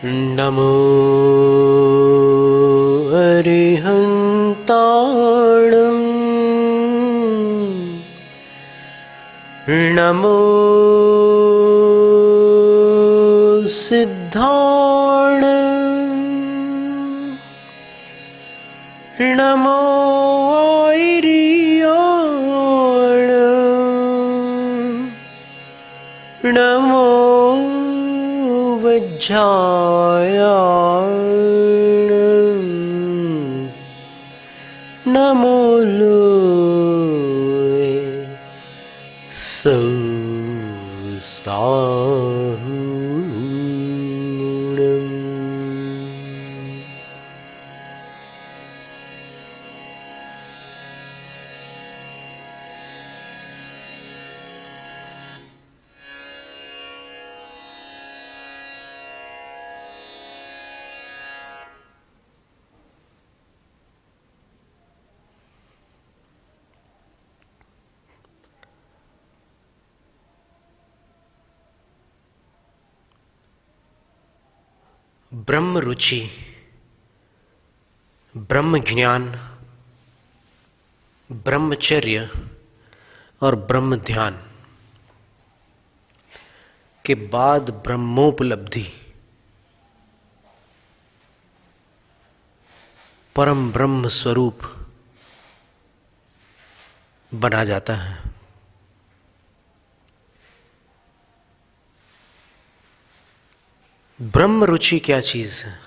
नमो अरिहन्ताणं नमो सिद्धाणं नमो ऐरियाणं नमो वज्रायाणं नमो लोये सौसाहुणम्। ब्रह्म रुचि, ब्रह्म ज्ञान, ब्रह्मचर्य और ब्रह्म ध्यान के बाद ब्रह्मोपलब्धि परम ब्रह्म स्वरूप बना जाता है। ब्रह्म रुचि क्या चीज है?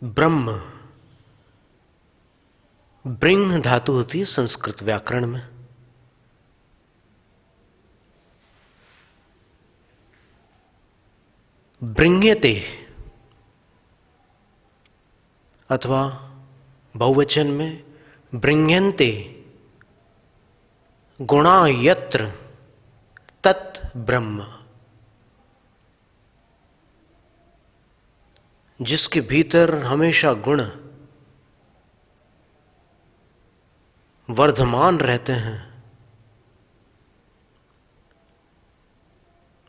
ब्रह्म ब्रिंह धातु होती है संस्कृत व्याकरण में। ब्रिंह्यते अथवा बहुवचन में ब्रिंह्यन्ते गुणा यत्र तत् ब्रह्म। जिसके भीतर हमेशा गुण वर्धमान रहते हैं,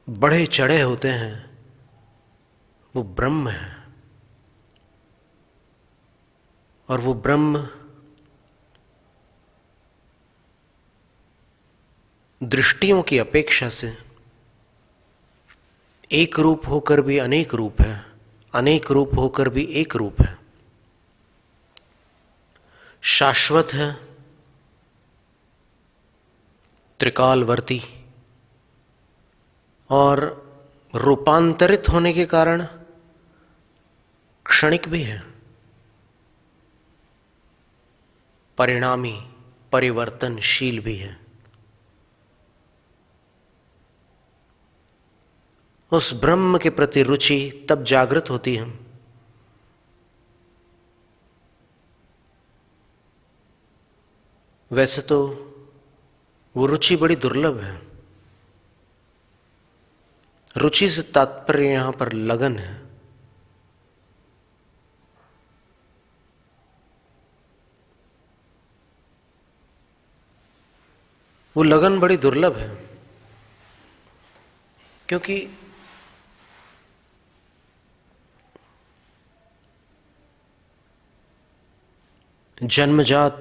बढ़े चढ़े होते हैं, वो ब्रह्म है। और वो ब्रह्म दृष्टियों की अपेक्षा से एक रूप होकर भी अनेक रूप है, अनेक रूप होकर भी एक रूप है। शाश्वत है, त्रिकालवर्ती, और रूपांतरित होने के कारण क्षणिक भी है, परिणामी, परिवर्तनशील भी है। उस ब्रह्म के प्रति रुचि तब जागृत होती है वैसे तो वो रुचि बड़ी दुर्लभ है। रुचि से तात्पर्य यहां पर लगन है। वो लगन बड़ी दुर्लभ है क्योंकि जन्मजात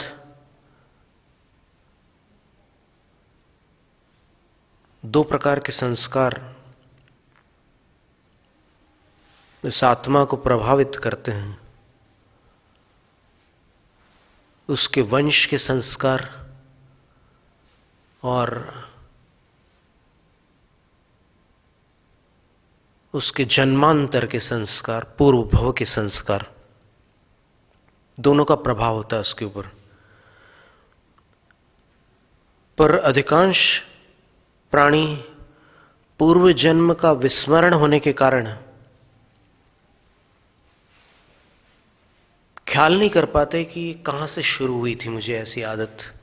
दो प्रकार के संस्कार इस आत्मा को प्रभावित करते हैं। उसके वंश के संस्कार और उसके जन्मांतर के संस्कार, पूर्व भव के संस्कार, दोनों का प्रभाव होता है उसके ऊपर। पर अधिकांश प्राणी पूर्व जन्म का विस्मरण होने के कारण ख्याल नहीं कर पाते कि कहां से शुरू हुई थी मुझे ऐसी आदत।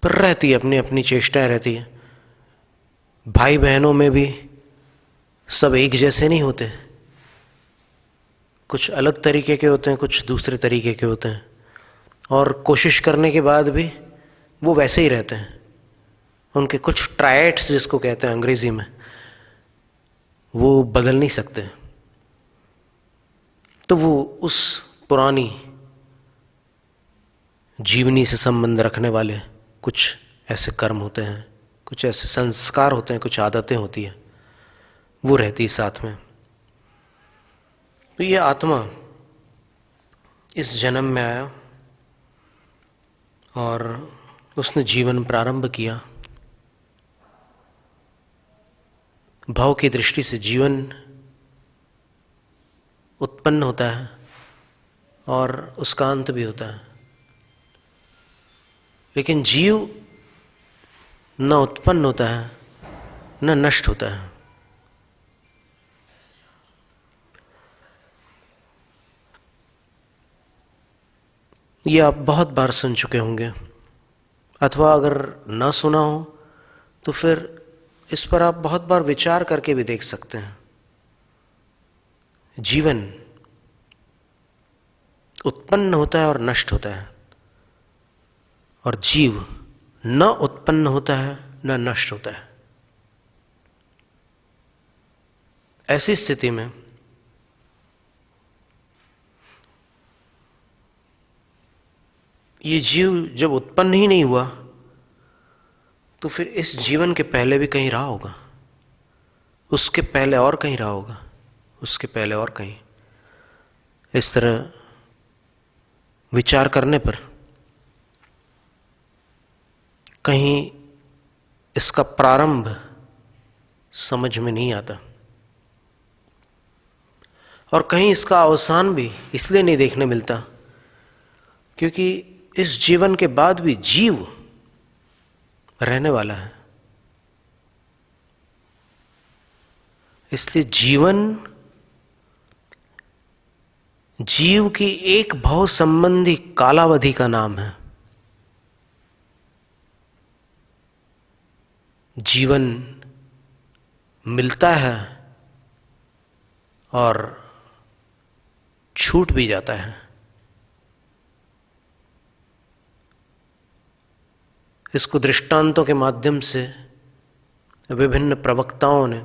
पर रहती है, अपनी अपनी चेष्टाएं रहती है। भाई बहनों में भी सब एक जैसे नहीं होते, कुछ अलग तरीके के होते हैं, कुछ दूसरे तरीके के होते हैं, और कोशिश करने के बाद भी वो वैसे ही रहते हैं। उनके कुछ ट्रायड्स जिसको कहते हैं अंग्रेजी में, वो बदल नहीं सकते। तो वो उस पुरानी जीवनी से संबंध रखने वाले कुछ ऐसे कर्म होते हैं, कुछ ऐसे संस्कार होते हैं, कुछ आदतें होती हैं, वो रहती है साथ में। तो ये आत्मा इस जन्म में आया और उसने जीवन प्रारंभ किया। भाव की दृष्टि से जीवन उत्पन्न होता है और उसका अंत भी होता है, लेकिन जीव न उत्पन्न होता है न नष्ट होता है। ये आप बहुत बार सुन चुके होंगे, अथवा अगर न सुना हो तो फिर इस पर आप बहुत बार विचार करके भी देख सकते हैं। जीवन उत्पन्न होता है और नष्ट होता है, और जीव न उत्पन्न होता है न नष्ट होता है। ऐसी स्थिति में ये जीव जब उत्पन्न ही नहीं हुआ तो फिर इस जीवन के पहले भी कहीं रहा होगा, उसके पहले और कहीं रहा होगा, उसके पहले और कहीं। इस तरह विचार करने पर कहीं इसका प्रारंभ समझ में नहीं आता, और कहीं इसका अवसान भी इसलिए नहीं देखने मिलता क्योंकि इस जीवन के बाद भी जीव रहने वाला है। इसलिए जीवन जीव की एक भव संबंधी कालावधि का नाम है। जीवन मिलता है और छूट भी जाता है। इसको दृष्टांतों के माध्यम से विभिन्न प्रवक्ताओं ने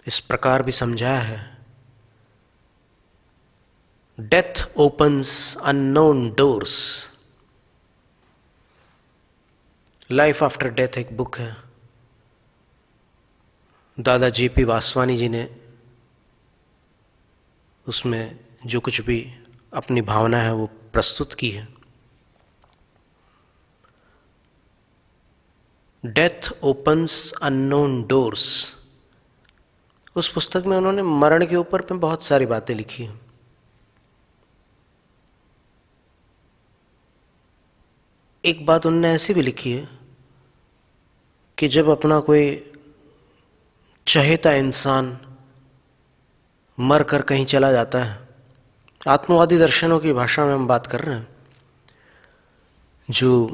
इस प्रकार भी समझाया है। Death opens unknown doors. Life after death एक बुक है, दादा JP वासवानी जी ने उसमें जो कुछ भी अपनी भावना है वो प्रस्तुत की है। डेथ ओपन्स अननोन डोर्स, उस पुस्तक में उन्होंने मरण के ऊपर पे बहुत सारी बातें लिखी हैं। एक बात उन्होंने ऐसी भी लिखी है कि जब अपना कोई चहेता इंसान मर कर कहीं चला जाता है, आत्मवादी दर्शनों की भाषा में हम बात कर रहे हैं, जो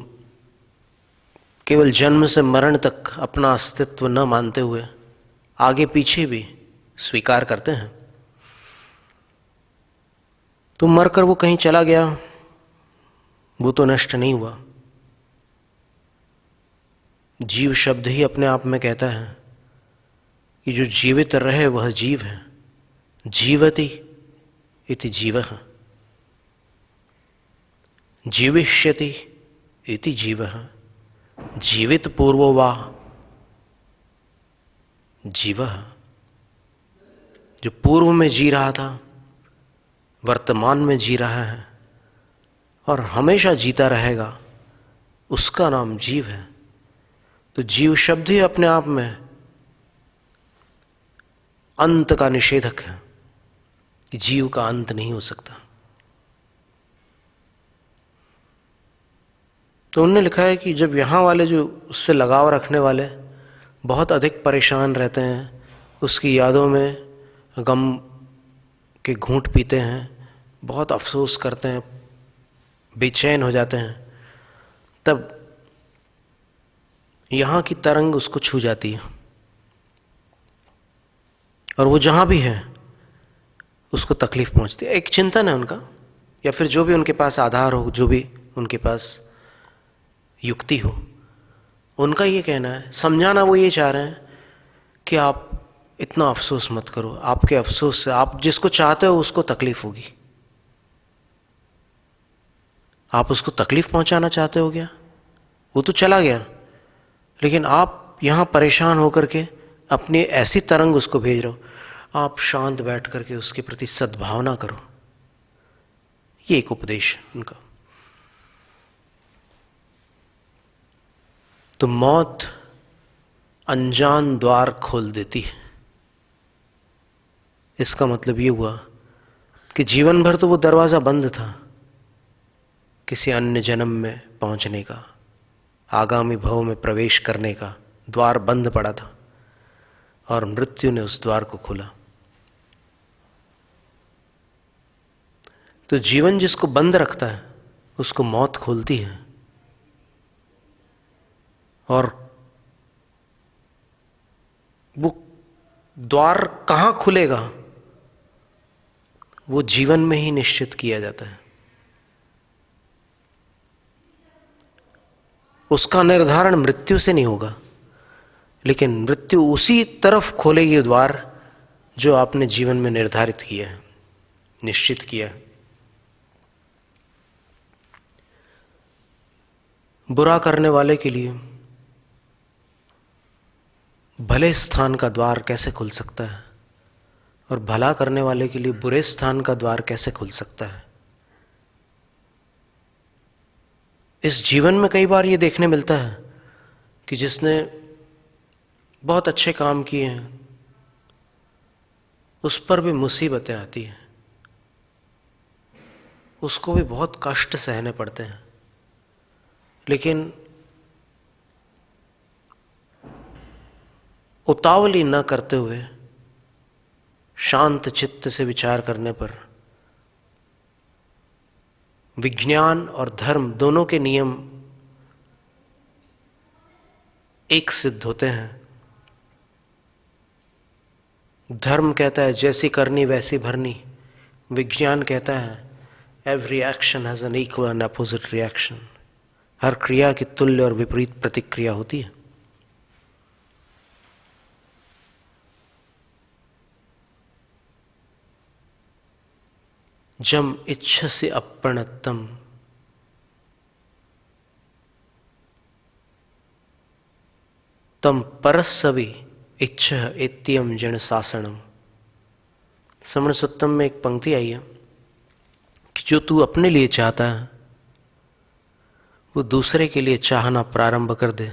केवल जन्म से मरण तक अपना अस्तित्व न मानते हुए आगे पीछे भी स्वीकार करते हैं, तो मरकर वो कहीं चला गया, वो तो नष्ट नहीं हुआ। जीव शब्द ही अपने आप में कहता है कि जो जीवित रहे वह जीव है। जीवति इति जीवः, जीविष्यति इति जीवः, जीवित पूर्वो वा जीवः। जो पूर्व में जी रहा था, वर्तमान में जी रहा है और हमेशा जीता रहेगा, उसका नाम जीव है। तो जीव शब्द ही अपने आप में अंत का निषेधक है कि जीव का अंत नहीं हो सकता। तो उन्होंने लिखा है कि जब यहाँ वाले जो उससे लगाव रखने वाले बहुत अधिक परेशान रहते हैं, उसकी यादों में गम के घूंट पीते हैं, बहुत अफसोस करते हैं, बेचैन हो जाते हैं, तब यहाँ की तरंग उसको छू जाती है और वो जहाँ भी है उसको तकलीफ पहुँचती है। एक चिंतन है उनका, या फिर जो भी उनके पास आधार हो, जो भी उनके पास युक्ति हो, उनका ये कहना है, समझाना वो ये चाह रहे हैं कि आप इतना अफसोस मत करो, आपके अफसोस से आप जिसको चाहते हो उसको तकलीफ होगी। आप उसको तकलीफ पहुंचाना चाहते हो क्या? वो तो चला गया, लेकिन आप यहाँ परेशान होकर के अपनी ऐसी तरंग उसको भेज रहे हो। आप शांत बैठ करके उसके प्रति सद्भावना करो। ये एक उपदेश है उनका। तो मौत अनजान द्वार खोल देती है। इसका मतलब ये हुआ कि जीवन भर तो वो दरवाज़ा बंद था किसी अन्य जन्म में पहुंचने का, आगामी भव में प्रवेश करने का द्वार बंद पड़ा था, और मृत्यु ने उस द्वार को खोला। तो जीवन जिसको बंद रखता है उसको मौत खोलती है। और वो द्वार कहाँ खुलेगा वो जीवन में ही निश्चित किया जाता है। उसका निर्धारण मृत्यु से नहीं होगा, लेकिन मृत्यु उसी तरफ खोलेगी द्वार जो आपने जीवन में निर्धारित किया है, निश्चित किया है। बुरा करने वाले के लिए भले स्थान का द्वार कैसे खुल सकता है, और भला करने वाले के लिए बुरे स्थान का द्वार कैसे खुल सकता है। इस जीवन में कई बार ये देखने मिलता है कि जिसने बहुत अच्छे काम किए हैं उस पर भी मुसीबतें आती हैं, उसको भी बहुत कष्ट सहने पड़ते हैं, लेकिन उतावली न करते हुए शांत चित्त से विचार करने पर विज्ञान और धर्म दोनों के नियम एक सिद्ध होते हैं। धर्म कहता है जैसी करनी वैसी भरनी, विज्ञान कहता है every action has an equal and opposite reaction. हर क्रिया की तुल्य और विपरीत प्रतिक्रिया होती है। जम इच्छसि अप्रणतम तम परस्सवि इच्छ इत्यम जन शासनम। समण सुत्तम में एक पंक्ति आई है कि जो तू अपने लिए चाहता है वो दूसरे के लिए चाहना प्रारंभ कर दे,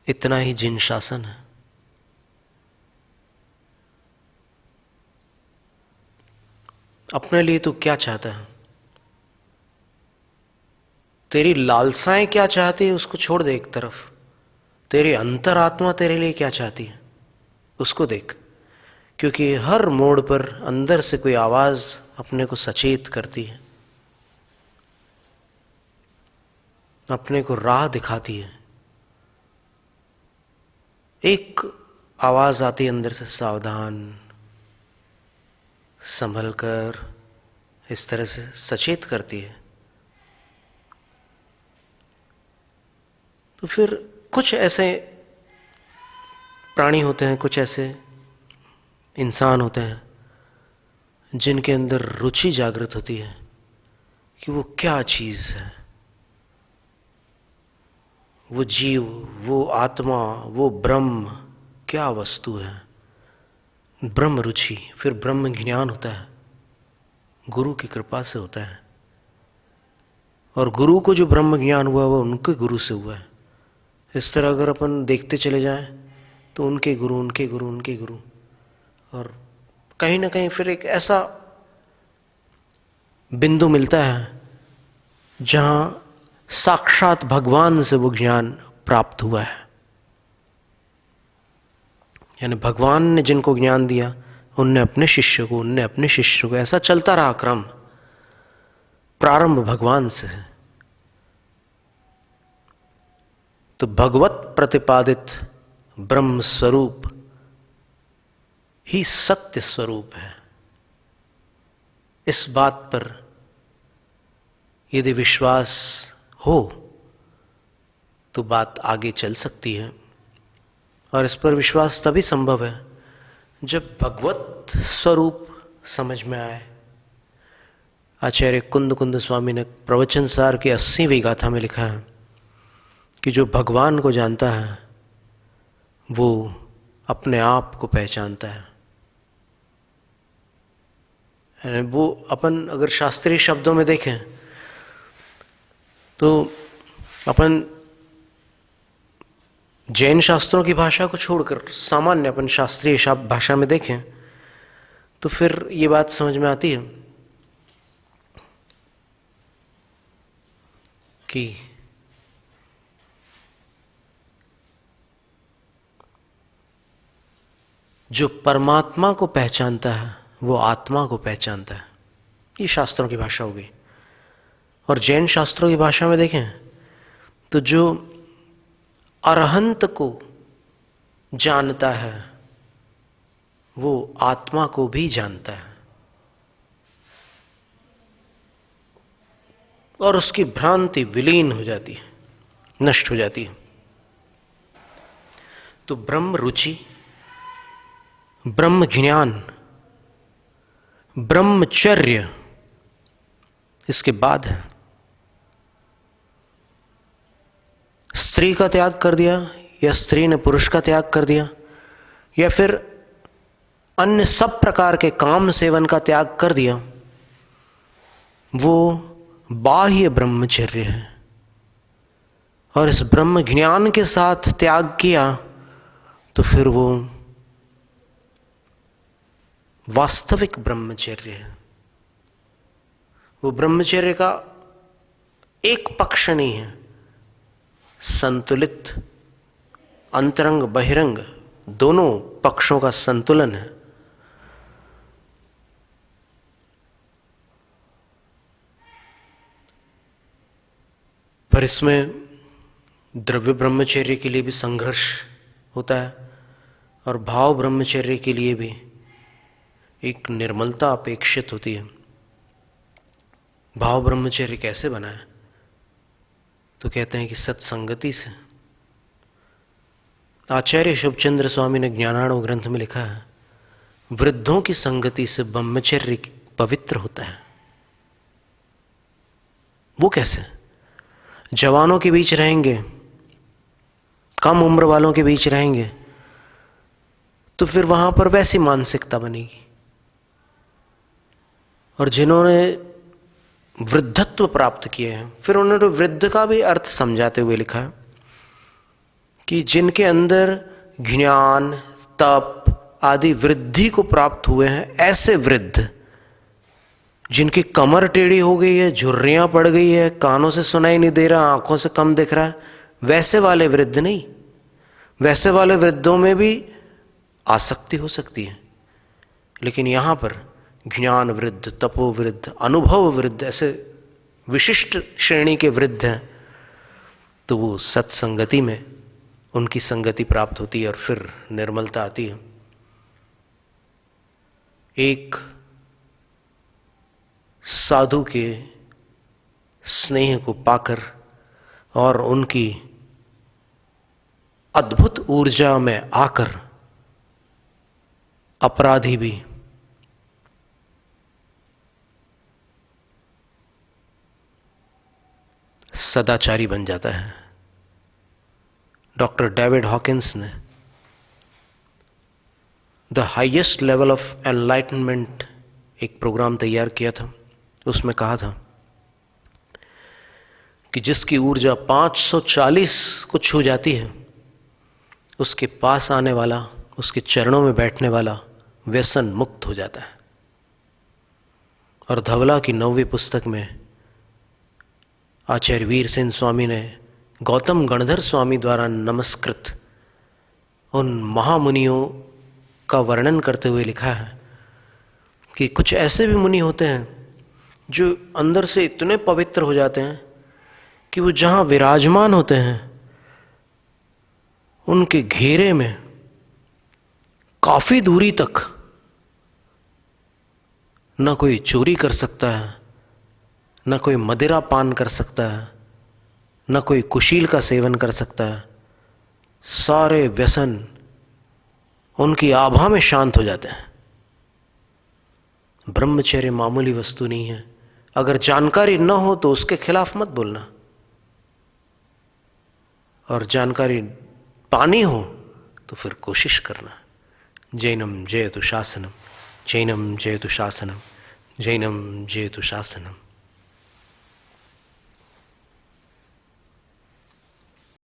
इतना ही जिन शासन है। अपने लिए तू क्या चाहता है, तेरी लालसाएं क्या चाहती है उसको छोड़ दे एक तरफ। तेरी अंतरात्मा तेरे लिए क्या चाहती है उसको देख, क्योंकि हर मोड़ पर अंदर से कोई आवाज अपने को सचेत करती है, अपने को राह दिखाती है। एक आवाज आती है अंदर से, सावधान, संभल कर, इस तरह से सचेत करती है। तो फिर कुछ ऐसे प्राणी होते हैं, कुछ ऐसे इंसान होते हैं जिनके अंदर रुचि जागृत होती है कि वो क्या चीज़ है, वो जीव, वो आत्मा, वो ब्रह्म क्या वस्तु है। ब्रह्म रुचि, फिर ब्रह्म ज्ञान होता है, गुरु की कृपा से होता है। और गुरु को जो ब्रह्म ज्ञान हुआ वो उनके गुरु से हुआ है। इस तरह अगर अपन देखते चले जाएं तो उनके गुरु, उनके गुरु, उनके गुरु, और कहीं ना कहीं फिर एक ऐसा बिंदु मिलता है जहां साक्षात भगवान से वो ज्ञान प्राप्त हुआ है। यानी भगवान ने जिनको ज्ञान दिया उनने अपने शिष्य को, उनने अपने शिष्य को, ऐसा चलता रहा क्रम। प्रारंभ भगवान से है। तो भगवत प्रतिपादित ब्रह्म स्वरूप ही सत्य स्वरूप है। इस बात पर यदि विश्वास हो तो बात आगे चल सकती है। और इस पर विश्वास तभी संभव है जब भगवत स्वरूप समझ में आए। आचार्य कुंद कुंद स्वामी ने प्रवचन सार की 80वीं गाथा में लिखा है कि जो भगवान को जानता है वो अपने आप को पहचानता है। वो अपन अगर शास्त्रीय शब्दों में देखें तो अपन जैन शास्त्रों की भाषा को छोड़कर सामान्य अपन शास्त्रीय भाषा में देखें तो फिर ये बात समझ में आती है कि जो परमात्मा को पहचानता है वो आत्मा को पहचानता है। ये शास्त्रों की भाषा होगी। और जैन शास्त्रों की भाषा में देखें तो जो अरहंत को जानता है वो आत्मा को भी जानता है और उसकी भ्रांति विलीन हो जाती है, नष्ट हो जाती है। तो ब्रह्म रुचि, ब्रह्म ज्ञान, ब्रह्मचर्य इसके बाद है। स्त्री का त्याग कर दिया या स्त्री ने पुरुष का त्याग कर दिया या फिर अन्य सब प्रकार के काम सेवन का त्याग कर दिया, वो बाह्य ब्रह्मचर्य है। और इस ब्रह्म ज्ञान के साथ त्याग किया तो फिर वो वास्तविक ब्रह्मचर्य है। वो ब्रह्मचर्य का एक पक्ष नहीं है, संतुलित अंतरंग बहिरंग दोनों पक्षों का संतुलन है। पर इसमें द्रव्य ब्रह्मचर्य के लिए भी संघर्ष होता है और भाव ब्रह्मचर्य के लिए भी एक निर्मलता अपेक्षित होती है। भाव ब्रह्मचर्य कैसे बनाए तो कहते हैं कि सत्संगति से। आचार्य शुभचंद्र स्वामी ने ज्ञानाणु ग्रंथ में लिखा है, वृद्धों की संगति से ब्रह्मचर्य पवित्र होता है। वो कैसे? जवानों के बीच रहेंगे, कम उम्र वालों के बीच रहेंगे तो फिर वहां पर वैसी मानसिकता बनेगी। और जिन्होंने वृद्धत्व प्राप्त किए हैं फिर उन्होंने वृद्ध का भी अर्थ समझाते हुए लिखा है कि जिनके अंदर ज्ञान, तप आदि वृद्धि को प्राप्त हुए हैं, ऐसे वृद्ध जिनकी कमर टेढ़ी हो गई है, झुर्रियां पड़ गई है, कानों से सुनाई नहीं दे रहा, आंखों से कम दिख रहा है, वैसे वाले वृद्ध नहीं। वैसे वाले वृद्धों में भी आसक्ति हो सकती है, लेकिन यहां पर ज्ञान वृद्ध, तपो वृद्ध, अनुभव वृद्ध, ऐसे विशिष्ट श्रेणी के वृद्ध हैं तो वो सत्संगति में उनकी संगति प्राप्त होती है और फिर निर्मलता आती है। एक साधु के स्नेह को पाकर और उनकी अद्भुत ऊर्जा में आकर अपराधी भी सदाचारी बन जाता है। डॉक्टर डेविड हॉकिंस ने the highest level of enlightenment एक प्रोग्राम तैयार किया था। उसमें कहा था कि जिसकी ऊर्जा 540 को छू जाती है उसके पास आने वाला, उसके चरणों में बैठने वाला व्यसन मुक्त हो जाता है। और धवला की 9वीं पुस्तक में आचार्य वीर सेन स्वामी ने गौतम गणधर स्वामी द्वारा नमस्कृत उन महामुनियों का वर्णन करते हुए लिखा है कि कुछ ऐसे भी मुनि होते हैं जो अंदर से इतने पवित्र हो जाते हैं कि वो जहाँ विराजमान होते हैं उनके घेरे में काफ़ी दूरी तक न कोई चोरी कर सकता है, न कोई मदिरा पान कर सकता है, न कोई कुशील का सेवन कर सकता है। सारे व्यसन उनकी आभा में शांत हो जाते हैं। ब्रह्मचर्य मामूली वस्तु नहीं है। अगर जानकारी न हो तो उसके खिलाफ मत बोलना, और जानकारी पानी हो तो फिर कोशिश करना। जैनम जयतु शासनम, जैनम जयतु शासनम, जैनम जयतु शासनम।